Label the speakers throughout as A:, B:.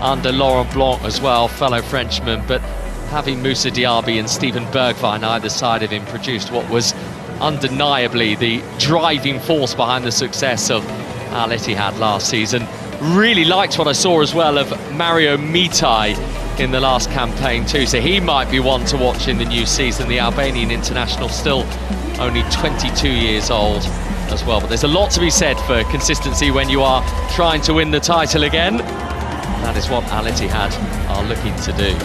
A: under Laurent Blanc as well, fellow Frenchman, but having Moussa Diaby and Steven Bergwijn either side of him produced what was undeniably the driving force behind the success of Al Ittihad last season. Really liked what I saw as well of Mario Mitai in the last campaign too, so he might be one to watch in the new season. The Albanian international, still only 22 years old as well, but there's a lot to be said for consistency when you are trying to win the title again. That is what Al Ittihad are looking to do.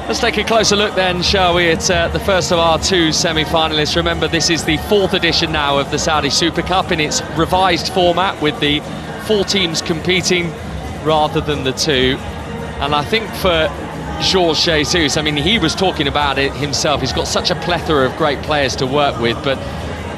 A: Let's take a closer look then, shall we, at the first of our two semi-finalists. Remember, this is the fourth edition now of the Saudi Super Cup in its revised format, with the 4 teams competing rather than the 2. And I think for Jorge Jesus, I mean, he was talking about it himself. He's got such a plethora of great players to work with, but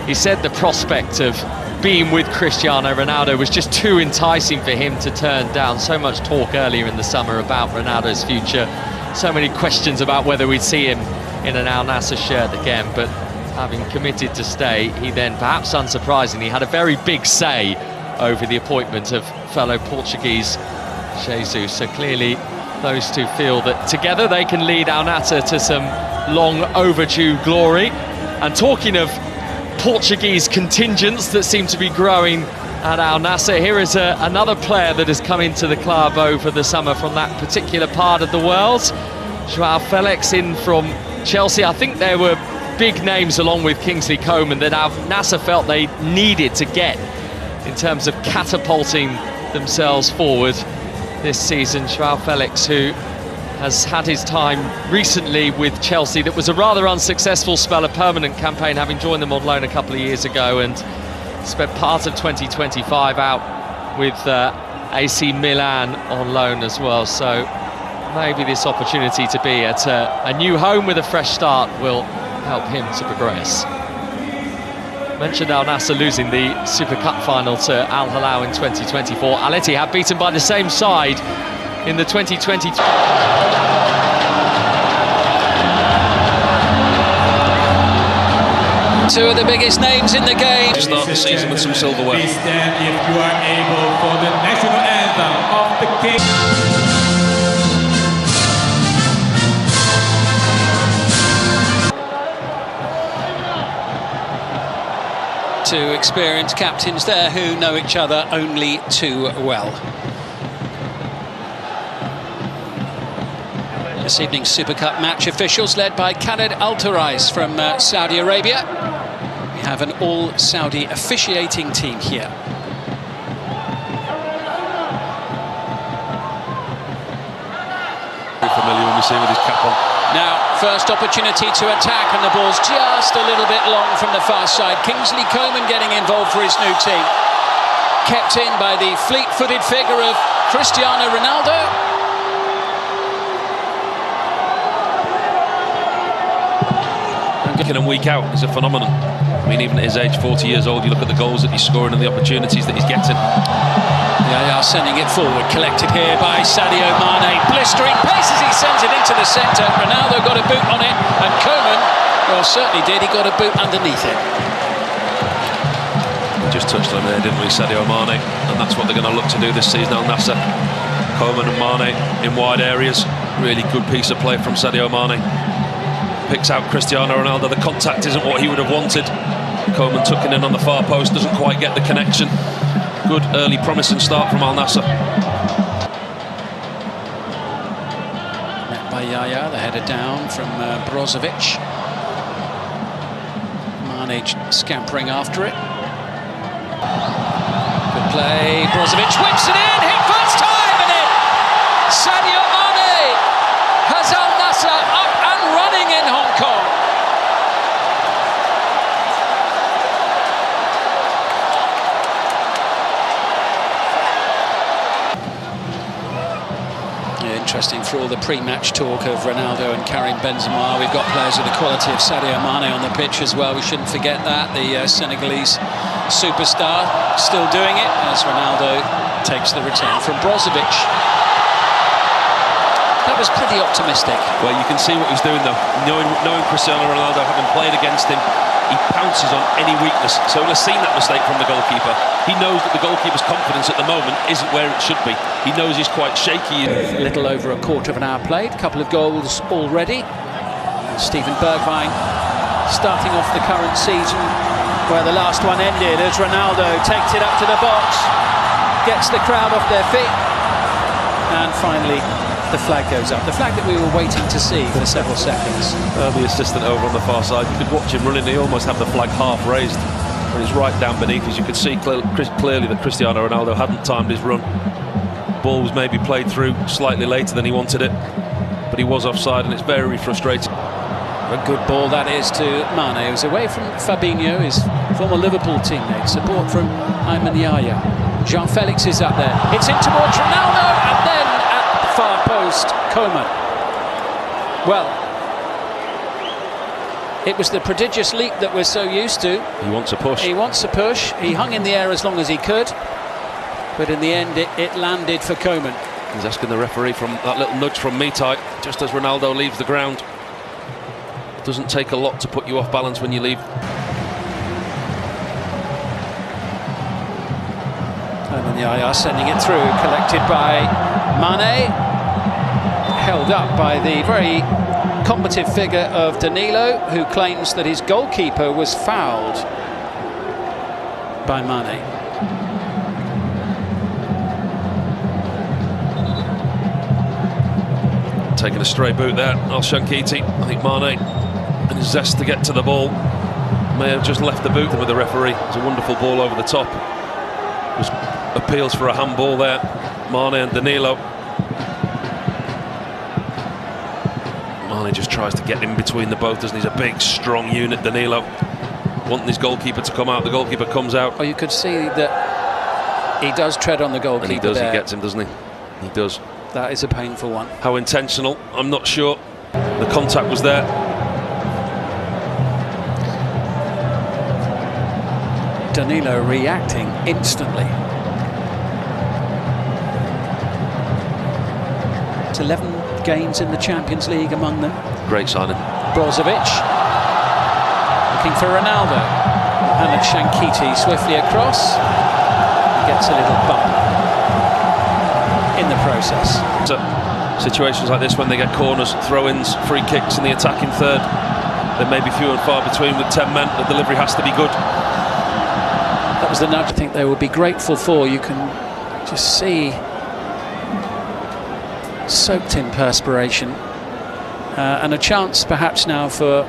A: he said the prospect of being with Cristiano Ronaldo was just too enticing for him to turn down. So much talk earlier in the summer about Ronaldo's future. So many questions about whether we'd see him in an Al Nassr shirt again, but having committed to stay, he then, perhaps unsurprisingly, had a very big say over the appointment of fellow Portuguese Jesus. So clearly those two feel that together they can lead Al Nassr to some long overdue glory. And talking of Portuguese contingents that seem to be growing at Al Nassr, here is another player that has come into the club over the summer from that particular part of the world. Joao Felix in from Chelsea. I think there were big names along with Kingsley Coman that Al Nassr felt they needed to get in terms of catapulting themselves forward this season. Joao Felix, who has had his time recently with Chelsea, that was a rather unsuccessful spell, a permanent campaign, having joined them on loan a couple of years ago, and spent part of 2025 out with AC Milan on loan as well. So maybe this opportunity to be at a new home with a fresh start will help him to progress. Mentioned Al Nassr losing the Super Cup final to Al Hilal in 2024. Al Ittihad beaten by the same side in the 2022.
B: Two of the biggest names in the game.
C: Start the season with some silverware.
D: Please stand if you are able for the national anthem of the king.
B: Two experienced captains there who know each other only too well. This evening's Super Cup match officials led by Khaled Al-Tarais from Saudi Arabia. We have an all-Saudi officiating team here.
C: Very familiar when we see him with his cap on.
B: Now, first opportunity to attack, and the ball's just a little bit long from the far side. Kingsley Coman getting involved for his new team. Kept in by the fleet-footed figure of Cristiano Ronaldo.
C: Week in and week out, he's a phenomenon. I mean, even at his age, 40 years old, you look at the goals that he's scoring and the opportunities that he's getting.
B: They are sending it forward, collected here by Sadio Mane. Blistering pace as he sends it into the centre. Ronaldo got a boot on it, and Coman, well, certainly did. He got a boot underneath it.
C: He just touched on there, didn't we, Sadio Mane? And that's what they're going to look to do this season, Al Nassr. Coman and Mane in wide areas. Really good piece of play from Sadio Mane. Picks out Cristiano Ronaldo. The contact isn't what he would have wanted. Coman tucking in on the far post, doesn't quite get the connection. Good early promising start from Al Nassr.
B: Met by Yaya, the header down from Brozovic. Mane scampering after it. Good play, Brozovic whips it in, hit first time, and it! Sadio Mane has Al Nassr up and running in Hong Kong. Interesting for all the pre-match talk of Ronaldo and Karim Benzema. We've got players of the quality of Sadio Mane on the pitch as well. We shouldn't forget that. The Senegalese superstar still doing it as Ronaldo takes the return from Brozovic. That was pretty optimistic.
C: Well, you can see what he's doing though. Knowing Cristiano Ronaldo, having played against him, he pounces on any weakness. So he'll have seen that mistake from the goalkeeper. He knows that the goalkeeper's confidence at the moment isn't where it should be. He knows he's quite shaky.
B: A little over a quarter of an hour played, a couple of goals already. And Steven Bergwijn starting off the current season where the last one ended as Ronaldo takes it up to the box, gets the crowd off their feet, and finally the flag goes up. The flag that we were waiting to see for several seconds.
C: The assistant over on the far side, you could watch him running, he almost had the flag half raised. But it's right down beneath, as you could see clearly that Cristiano Ronaldo hadn't timed his run. Ball was maybe played through slightly later than he wanted it, but he was offside, and it's very frustrating.
B: A good ball that is to Mane, who's away from Fabinho, his former Liverpool teammate. Support from Ayman Yahya. Jean-Felix is up there. It's in towards Ronaldo, and then at the far post, Koeman. Well, it was the prodigious leap that we're so used to.
C: He wants a push.
B: He wants a push. He hung in the air as long as he could, but in the end it landed for Koeman.
C: He's asking the referee from that little nudge from Ittihad just as Ronaldo leaves the ground. It doesn't take a lot to put you off balance when you leave.
B: Ayman Yahya sending it through, collected by Mane, held up by the very combative figure of Danilo, who claims that his goalkeeper was fouled by Mane.
C: Taking a stray boot there, Al Shankiti. I think Mane, and his zest to get to the ball, may have just left the boot with the referee. It's a wonderful ball over the top. It was appeals for a handball there. Mane and Danilo. Mane just tries to get in between the both, doesn't he? He's a big, strong unit, Danilo. Wanting his goalkeeper to come out, the goalkeeper comes out.
B: Oh, you could see that he does tread on the goalkeeper.
C: And he does,
B: there.
C: he gets him, doesn't he? He does.
B: That is a painful one.
C: How intentional, I'm not sure. The contact was there.
B: Danilo reacting instantly. It's 11 games in the Champions League among them.
C: Great signing.
B: Brozovic looking for Ronaldo. Mohamed Shankiti swiftly across. He gets a little bump in the process.
C: So, situations like this, when they get corners, throw-ins, free kicks in the attacking third, there may be few and far between with 10 men. The delivery has to be good.
B: That was the nudge I think they will be grateful for. You can just see soaked in perspiration, and a chance perhaps now for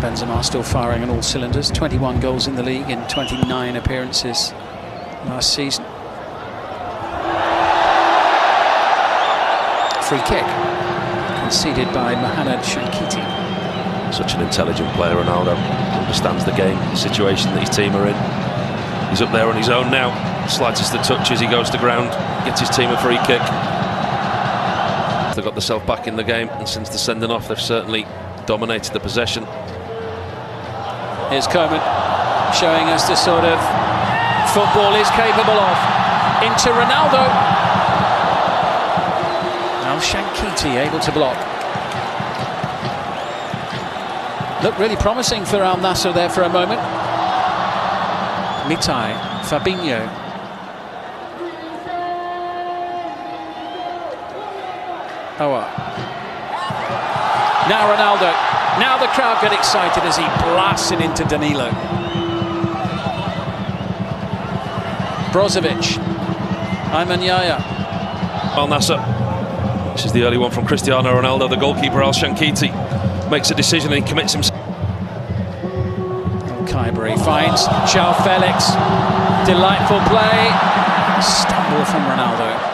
B: Benzema still firing on all cylinders. 21 goals in the league in 29 appearances last season. Free kick conceded by Mohamed Shankiti.
C: Such an intelligent player, Ronaldo. Understands the game, the situation that his team are in. He's up there on his own now. Slightest of touches, he goes to ground, gets his team a free kick. They've got themselves back in the game, and since the sending off, they've certainly dominated the possession.
B: Here's Koeman showing us the sort of football is capable of. Into Ronaldo. Now Shankiti able to block. Looked really promising for Al Nassr there for a moment. Mitai, Fabinho. Now Ronaldo. Now the crowd get excited as he blasts it into Danilo. Brozovic. Ayman Yahya.
C: Al Nassr. This is the early one from Cristiano Ronaldo. The goalkeeper, Al Shankiti, makes a decision and he commits himself.
B: Kaibury finds Jean-Felix. Delightful play. Stumble from Ronaldo.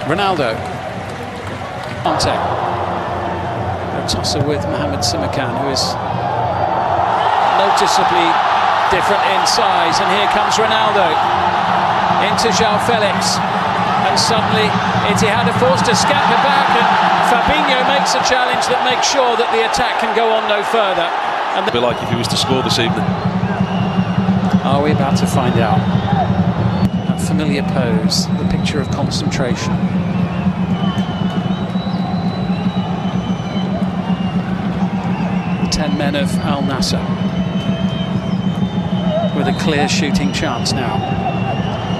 B: Ronaldo. Conte. A tosser with Mohamed Simakan, who is noticeably different in size. And here comes Ronaldo. Into Jean-Felix. And suddenly Ittihad are forced to scamper back, and Fabinho makes a challenge that makes sure that the attack can go on no further. And
C: it'd be like if he was to score this evening.
B: Are we about to find out? That familiar pose, the picture of concentration. The 10 men of Al Nassr with a clear shooting chance now.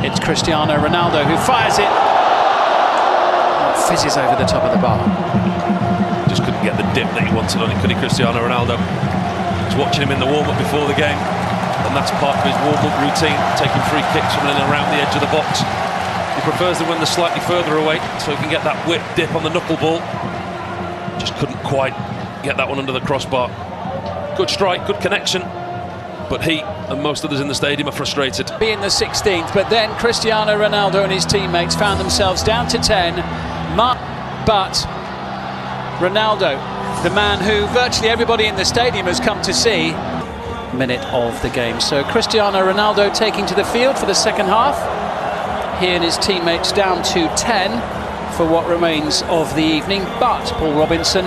B: It's Cristiano Ronaldo who fires it. Oh, fizzes over the top of the bar.
C: Just couldn't get the dip that he wanted on it, could he, Cristiano Ronaldo? I was watching him in the warm-up before the game, and that's part of his warm-up routine, taking free kicks from in and around the edge of the box. He prefers them when they're slightly further away, so he can get that whip dip on the knuckleball. Just couldn't quite get that one under the crossbar. Good strike, good connection, but he and most others in the stadium are frustrated.
B: In the 16th, but then Cristiano Ronaldo and his teammates found themselves down to 10. But Ronaldo, the man who virtually everybody in the stadium has come to see, minute of the game. So Cristiano Ronaldo taking to the field for the second half. He and his teammates down to 10 for what remains of the evening, but Paul Robinson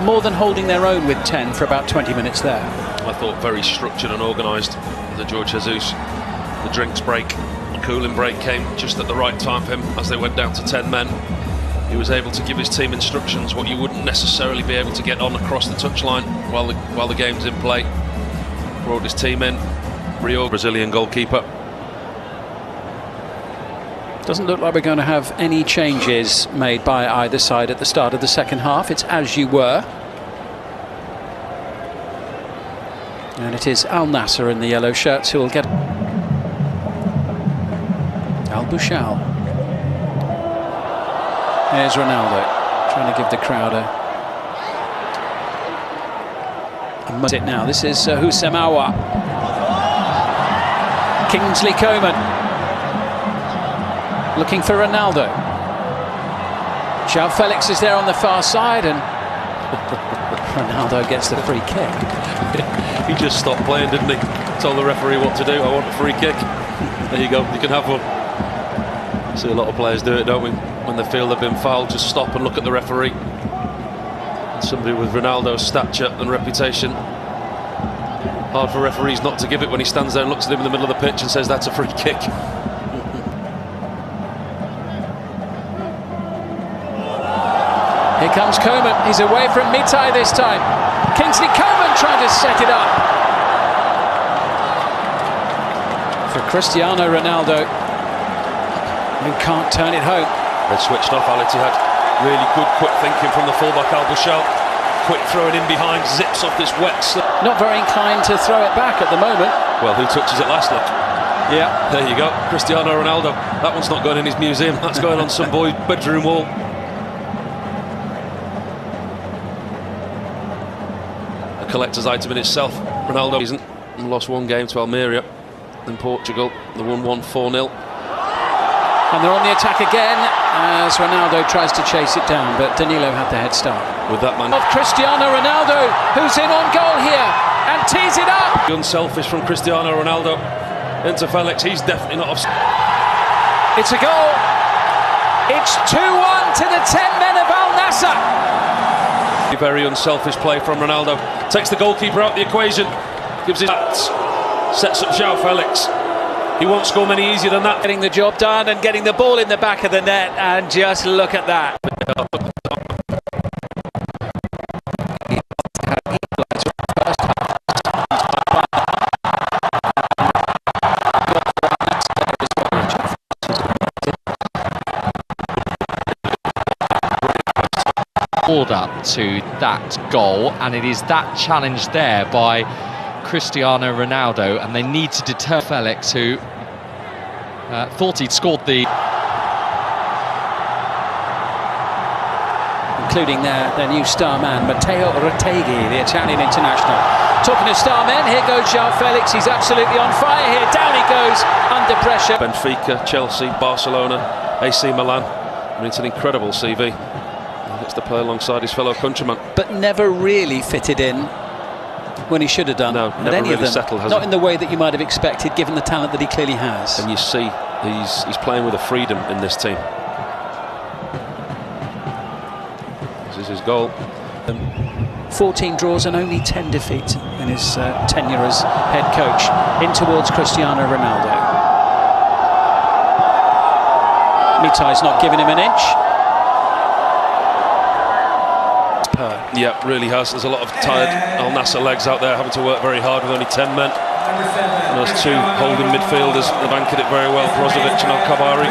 B: more than holding their own with 10 for about 20 minutes there.
C: I thought very structured and organised, the George Jesus. The drinks break, the cooling break came just at the right time for him as they went down to 10 men. He was able to give his team instructions, what you wouldn't necessarily be able to get on across the touchline while the game's in play. Brought his team in. Rio, Brazilian goalkeeper.
B: Doesn't look like we're going to have any changes made by either side at the start of the second half. It's as you were. And it is Al Nassr in the yellow shirts who will get... Al Bouchal. Here's Ronaldo, trying to give the crowd a it now. This is Houssem Aouar. Kingsley Coman looking for Ronaldo. João Felix is there on the far side, and Ronaldo gets the free kick.
C: He just stopped playing, didn't he? Told the referee what to do. I want a free kick. There you go, you can have one. See a lot of players do it, don't we? When they feel they've been fouled, just stop and look at the referee. And somebody with Ronaldo's stature and reputation, hard for referees not to give it when he stands there and looks at him in the middle of the pitch and says that's a free kick.
B: Here comes Coman. He's away from Mitai this time. Kingsley Coman trying to set it up for Cristiano Ronaldo, who can't turn it home.
C: They've switched off Al Ittihad. Really good, quick thinking from the fullback Al Bouchal. Quick throwing in behind, zips off this wet slip.
B: Not very inclined to throw it back at the moment.
C: Well, who touches it last, look?
B: Yeah.
C: There you go, Cristiano Ronaldo. That one's not going in his museum, that's going on some boy's bedroom wall. A collector's item in itself. Ronaldo isn't. Lost one game to Almeria in Portugal. They won 1-4-0.
B: And they're on the attack again as Ronaldo tries to chase it down, but Danilo had the head start.
C: With that man.
B: Of Cristiano Ronaldo, who's in on goal here and tees it up.
C: Unselfish from Cristiano Ronaldo into Felix. He's definitely not offside.
B: It's a goal. It's 2-1 to the 10 men of Al Nassr.
C: Very unselfish play from Ronaldo. Takes the goalkeeper out the equation. Gives his bats. Sets up João Felix. He won't score many easier than that.
B: Getting the job done and getting the ball in the back of the net, and just look at that.
A: Up to that goal, and it is that challenge there by Cristiano Ronaldo, and they need to deter Felix, who thought he'd scored the...
B: Including their new star man, Matteo Retegui, the Italian international. Talking of star men, here goes João Felix. He's absolutely on fire here. Down he goes, under pressure.
C: Benfica, Chelsea, Barcelona, AC Milan. I mean, it's an incredible CV. He gets to play alongside his fellow countryman.
B: But never really fitted in when he should have done.
C: No, never
B: any
C: really
B: of them.
C: settled, has
B: Not
C: he?
B: in the way that you might have expected, given the talent that he clearly has.
C: And you see, he's playing with a freedom in this team. This is his goal.
B: 14 draws and only 10 defeats in his tenure as head coach. In towards Cristiano Ronaldo. Ittihad's not giving him an inch.
C: Yeah, really has. There's a lot of tired Al Nassr legs out there having to work very hard with only 10 men. And those two holding midfielders have anchored it very well, Brozovic and Al-Kabari.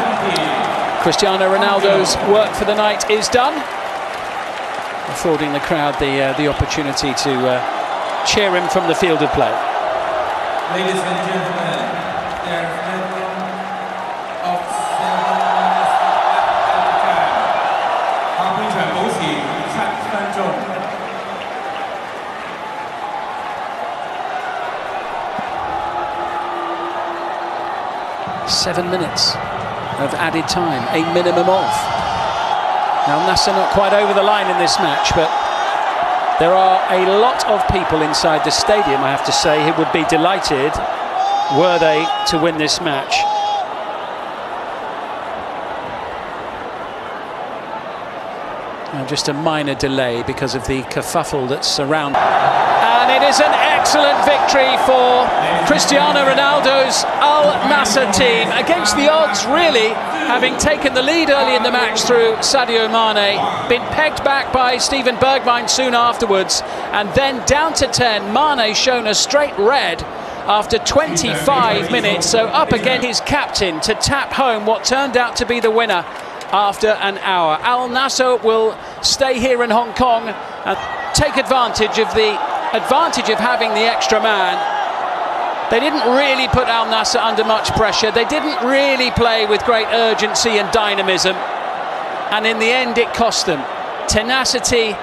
B: Cristiano Ronaldo's work for the night is done, affording the crowd the opportunity to cheer him from the field of play.
D: Ladies and gentlemen, there's of
B: 7 minutes of added time, a minimum of. Now Nassr not quite over the line in this match, but there are a lot of people inside the stadium, I have to say, who would be delighted were they to win this match. Just a minor delay because of the kerfuffle that's surrounding. And it is an excellent victory for Cristiano Ronaldo's Al Nassr team, against the odds really, having taken the lead early in the match through Sadio Mane, been pegged back by Steven Bergwijn soon afterwards, and then down to 10. Mane shown a straight red after 25 minutes, so up again his captain to tap home what turned out to be the winner after an hour. Al Nassr will stay here in Hong Kong and take advantage of having the extra man. They didn't really put Al Nassr under much pressure. They didn't really play with great urgency and dynamism. And in the end, it cost them. Tenacity